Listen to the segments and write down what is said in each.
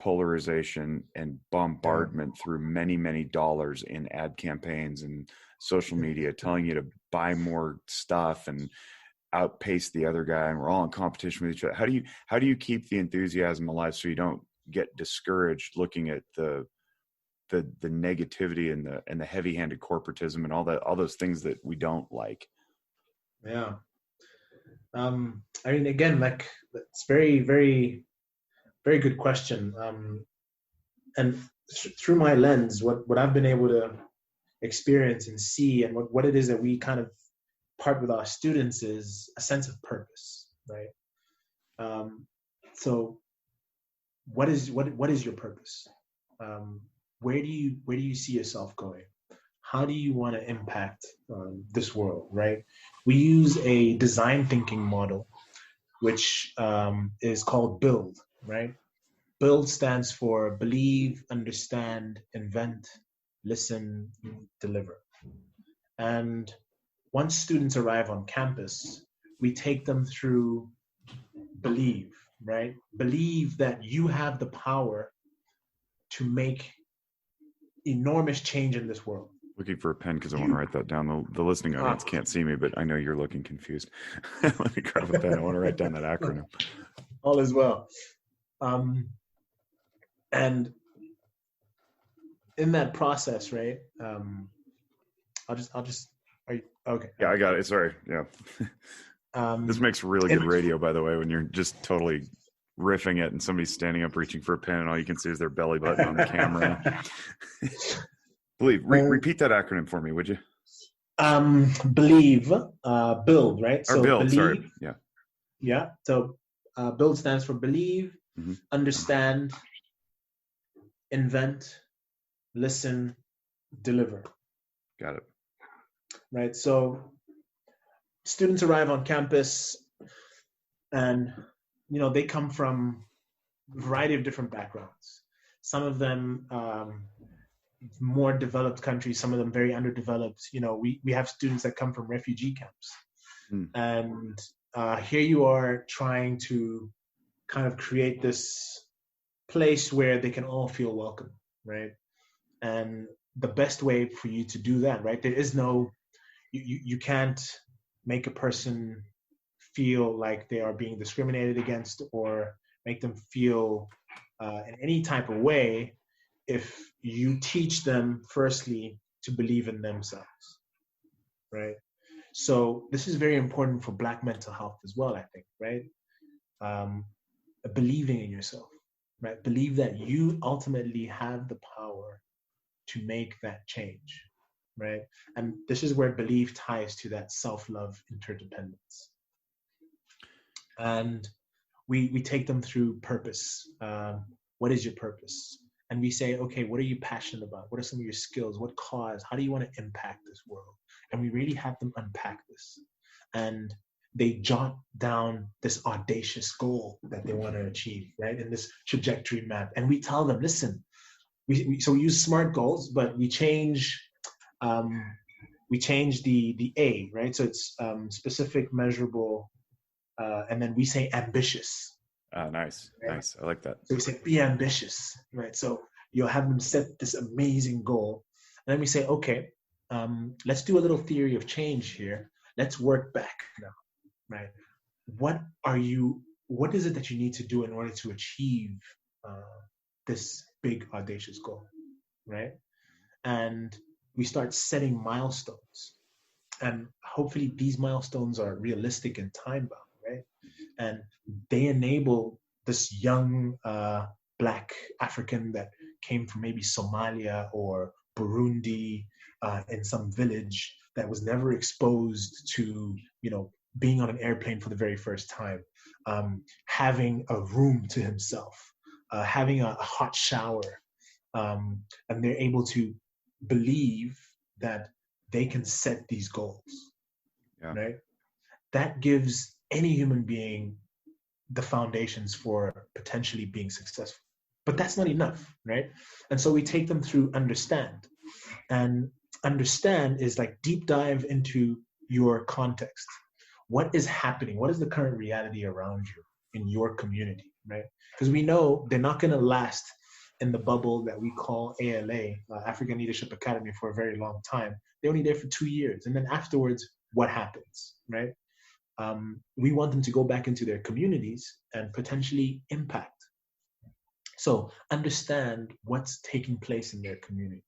polarization and bombardment through many, many dollars in ad campaigns and social media telling you to buy more stuff and outpace the other guy, and we're all in competition with each other. How do you keep the enthusiasm alive so you don't get discouraged looking at the negativity and the heavy-handed corporatism and all those things that we don't like? Yeah. I mean, again, like, it's very, very, very good question. And through my lens, what I've been able to experience and see, and what it is that we kind of part with our students, is a sense of purpose, right? So what is your purpose? Where do you see yourself going? How do you want to impact this world, right? We use a design thinking model, which is called BUILD, right? BUILD stands for believe, understand, invent, listen, deliver. And once students arrive on campus, we take them through believe, right? Believe that you have the power to make enormous change in this world. Looking for a pen because I want to write that down. The listening audience can't see me, but I know you're looking confused. Let me grab a pen. I want to write down that acronym. All is well. And in that process, right? I'll just. Are you okay? Yeah, I got it. Sorry. Yeah. This makes really good radio, by the way, when you're just totally riffing it and somebody's standing up reaching for a pen and all you can see is their belly button on the camera. Repeat that acronym for me, would you? Believe, build, right? Or so build, believe, sorry. Yeah. Yeah. So build stands for believe, understand, invent, listen, deliver. Got it. Right. So students arrive on campus and, they come from a variety of different backgrounds. Some of them more developed countries, some of them very underdeveloped. We have students that come from refugee camps. And here you are trying to kind of create this place where they can all feel welcome, right? And the best way for you to do that, right? There is no, you can't make a person feel like they are being discriminated against or make them feel in any type of way if you teach them firstly to believe in themselves, right? So this is very important for Black mental health as well, I think, right? Believing in yourself, right? Believe that you ultimately have the power to make that change, right? And this is where belief ties to that self-love interdependence. And we take them through purpose. What is your purpose? And we say, okay, what are you passionate about? What are some of your skills? What cause? How do you want to impact this world? And we really have them unpack this. And they jot down this audacious goal that they want to achieve, right? In this trajectory map. And we tell them, listen, so we use SMART goals, but we change the A, right? So it's specific, measurable, and then we say ambitious. Nice, right? Nice. I like that. So we say, be ambitious, right? So you'll have them set this amazing goal. And then we say, okay, let's do a little theory of change here. Let's work back now, right? What is it that you need to do in order to achieve this big, audacious goal, right? And we start setting milestones. And hopefully these milestones are realistic and time-bound, right? And they enable this young Black African that came from maybe Somalia or Burundi in some village that was never exposed to, being on an airplane for the very first time, having a room to himself, having a hot shower, and they're able to believe that they can set these goals, right? That gives any human being the foundations for potentially being successful. But that's not enough, right? And so we take them through understand. And understand is like deep dive into your context. What is happening? What is the current reality around you in your community? right? Because we know they're not going to last in the bubble that we call ALA, African Leadership Academy, for a very long time. They're only there for 2 years. And then afterwards, what happens, right? We want them to go back into their communities and potentially impact. So understand what's taking place in their communities.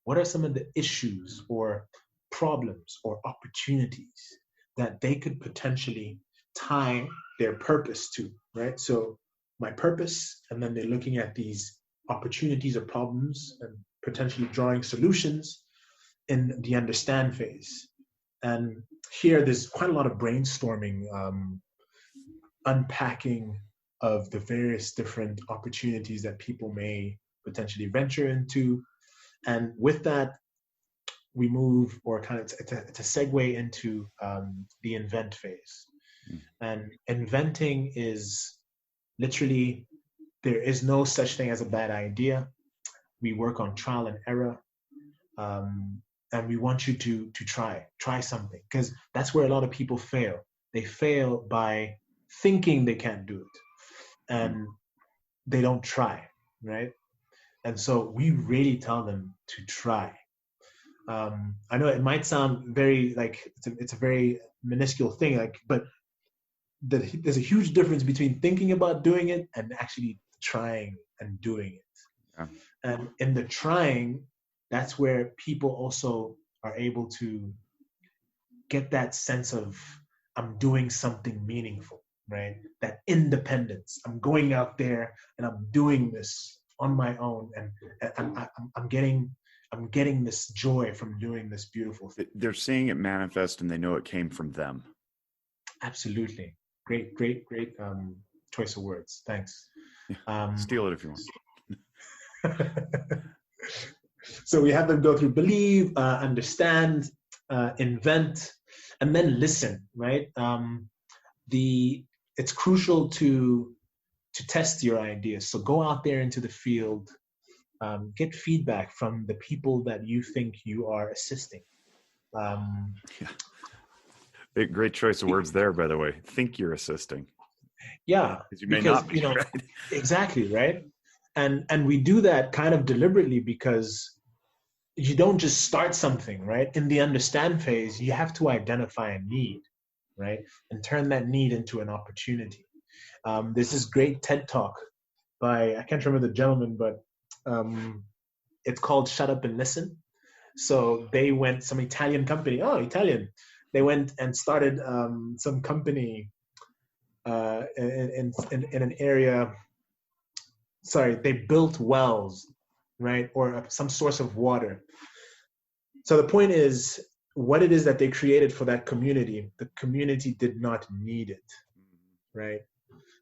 What are some of the issues or problems or opportunities that they could potentially tie their purpose to, right? So my purpose, and then they're looking at these opportunities or problems and potentially drawing solutions in the understand phase. And here there's quite a lot of brainstorming, unpacking of the various different opportunities that people may potentially venture into. And with that, we move, or kind of it's a segue into the invent phase. And inventing is literally, there is no such thing as a bad idea. We work on trial and error. And we want you to try something, because that's where a lot of people fail. They fail by thinking they can't do it, and they don't try, right? And so we really tell them to try. I know it might sound very like it's a very minuscule thing, like, but there's a huge difference between thinking about doing it and actually trying and doing it. Yeah. And in the trying, that's where people also are able to get that sense of, I'm doing something meaningful, right? That independence. I'm going out there and I'm doing this on my own, and I'm getting this joy from doing this beautiful thing. They're seeing it manifest, and they know it came from them. Absolutely. Great choice of words. Thanks. Steal it if you want. So we have them go through believe, understand, invent, and then listen, right? It's crucial to test your ideas. So go out there into the field, get feedback from the people that you think you are assisting. Great choice of words there, by the way. Think you're assisting. Yeah, you may not be, right? Exactly, right? And we do that kind of deliberately, because you don't just start something, right? In the understand phase, you have to identify a need, right? And turn that need into an opportunity. There's this great TED talk by, I can't remember the gentleman, but it's called Shut Up and Listen. So they went, some Italian company, Italian. They went and started some company in an area. Sorry, they built wells, right? Or some source of water. So the point is, what it is that they created for that community, the community did not need it, right?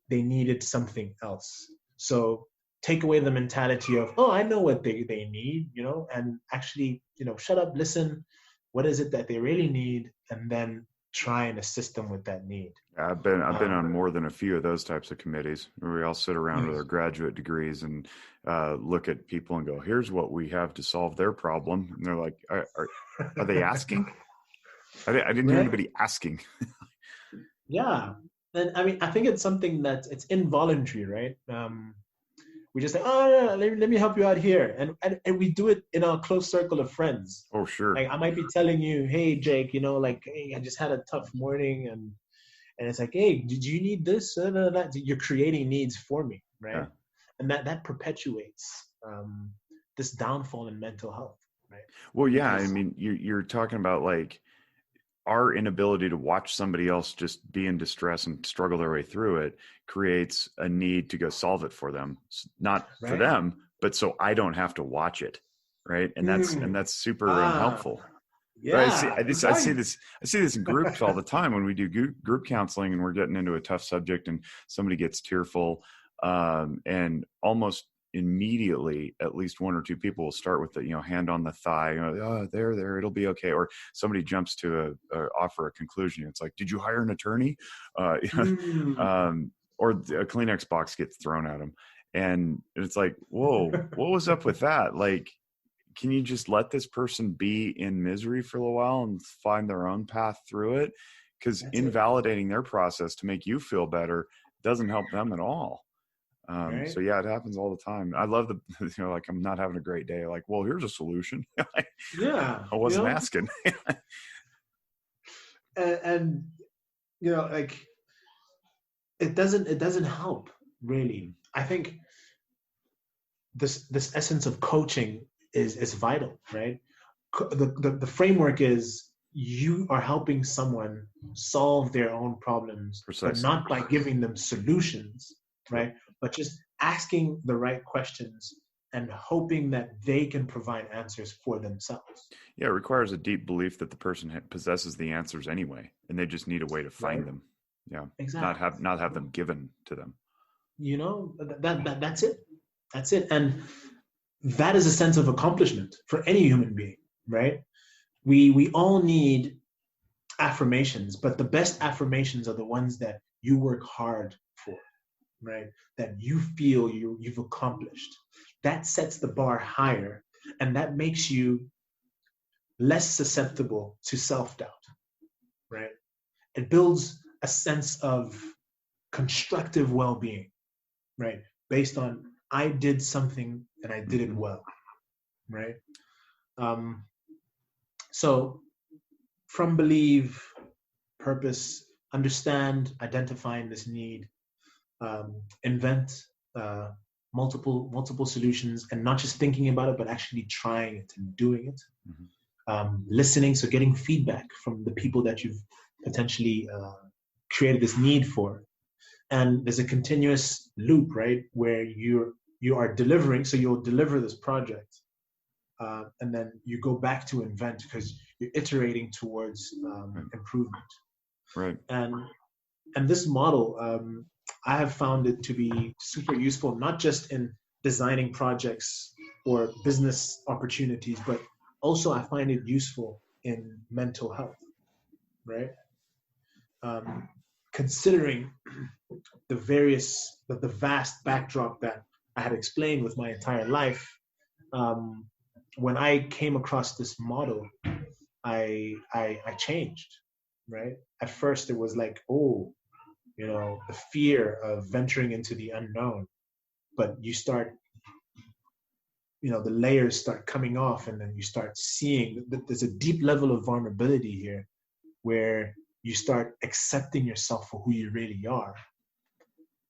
They needed something else. So take away the mentality of, I know what they need, and actually, shut up, listen, what is it that they really need? And then try and assist them with that need. I've been on more than a few of those types of committees where we all sit around with our graduate degrees and look at people and go, here's what we have to solve their problem. And they're like, are they asking? I didn't hear anybody asking. Yeah. And I mean, I think it's something it's involuntary, right? We just say, let me help you out here. And we do it in our close circle of friends. Oh, sure. Like I might be telling you, hey, Jake, hey, I just had a tough morning, and it's like, hey, did you need this? You're creating needs for me, right? Yeah. And that perpetuates this downfall in mental health, right? Well, yeah, I mean, you're talking about like our inability to watch somebody else just be in distress and struggle their way through it creates a need to go solve it for them, not for them, but so I don't have to watch it, right? And that's super unhelpful. Yeah, right? I see this in groups all the time when we do group counseling and we're getting into a tough subject and somebody gets tearful, and almost immediately at least one or two people will start with the hand on the thigh, there it'll be okay, or somebody jumps to offer a conclusion. It's like, did you hire an attorney? Or a Kleenex box gets thrown at them, and it's like, whoa, what was up with that? Like, can you just let this person be in misery for a little while and find their own path through it? Because invalidating their process to make you feel better doesn't help them at all. right? So yeah, it happens all the time. I love the, like I'm not having a great day. Like, well, here's a solution. Yeah, I wasn't asking. and like it doesn't help really. I think this essence of coaching is vital, right? The framework is you are helping someone solve their own problems, but Precisely. not by giving them solutions, Yep. right? But just asking the right questions and hoping that they can provide answers for themselves. Yeah, it requires a deep belief that the person possesses the answers anyway, and they just need a way to Right? find them. Yeah, Exactly. not have them given to them. That's it. That's it. And that is a sense of accomplishment for any human being, right? We all need affirmations, but the best affirmations are the ones that you work hard for, right? That you feel you've accomplished. That sets the bar higher, and that makes you less susceptible to self-doubt, right? It builds a sense of constructive well-being, right? Based on I did something and I did it well, right? Um, so from believe, purpose, understand, identifying this need, invent multiple solutions, and not just thinking about it, but actually trying it and doing it. Listening, so getting feedback from the people that you've potentially created this need for. And there's a continuous loop, right, where you are delivering. So you'll deliver this project, and then you go back to invent because you're iterating towards improvement. Right. And this model, I have found it to be super useful, not just in designing projects or business opportunities, but also I find it useful in mental health, right? Considering the vast backdrop that I had explained with my entire life, when I came across this model, I changed, right? At first, it was like, oh, the fear of venturing into the unknown, but you start, the layers start coming off, and then you start seeing that there's a deep level of vulnerability here, where you start accepting yourself for who you really are,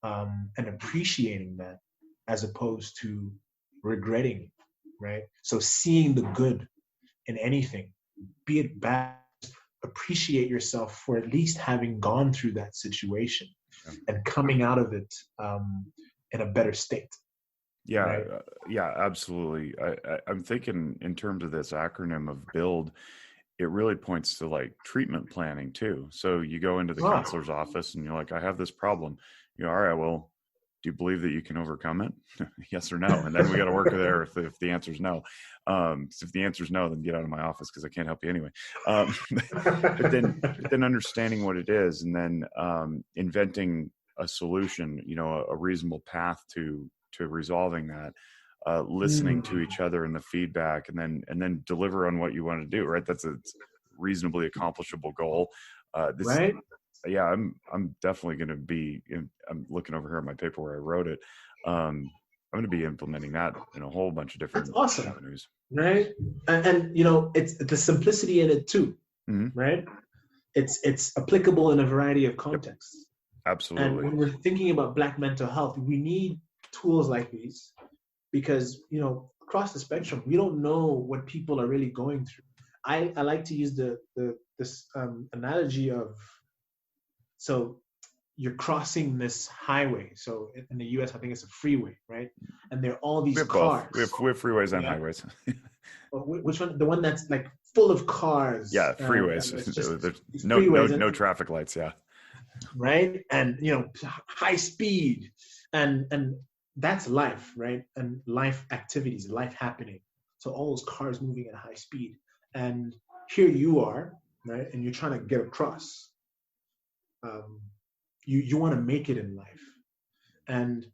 and appreciating that, as opposed to regretting it, right? So seeing the good in anything, be it bad, appreciate yourself for at least having gone through that situation and coming out of it in a better state. Yeah, right? yeah, absolutely. I'm thinking in terms of this acronym of BUILD, it really points to like treatment planning too. So you go into the counselor's office and you're like, I have this problem. All right, well, do you believe that you can overcome it? Yes or no? And then we got to work there if the answer is no. If the answer is no, then get out of my office because I can't help you anyway. But then understanding what it is, and then inventing a solution, a reasonable path to resolving that, listening to each other and the feedback, and then deliver on what you want to do. Right, that's a reasonably accomplishable goal. Right? Yeah, I'm definitely going to be. I'm looking over here at my paper where I wrote it. I'm going to be implementing that in a whole bunch of different avenues. Right? And it's the simplicity in it too. Mm-hmm. Right? It's applicable in a variety of contexts. Yep. Absolutely. And when we're thinking about Black mental health, we need tools like these, because across the spectrum, we don't know what people are really going through. I like to use this analogy of, so you're crossing this highway. So in the US, I think it's a freeway, right? And there are all these cars. We have freeways and highways. Which one? The one that's like full of cars. Yeah, freeways. There's no freeways, no traffic lights. Yeah. Right, and high speed, and that's life, right? And life activities, life happening. So all those cars moving at high speed, and here you are, right? And you're trying to get across. You want to make it in life, and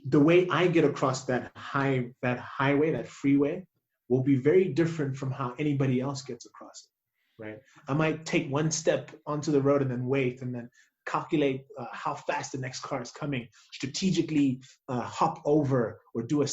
the way I get across that highway, that freeway, will be very different from how anybody else gets across it, right? I might take one step onto the road and then wait, and then calculate how fast the next car is coming, strategically hop over or do a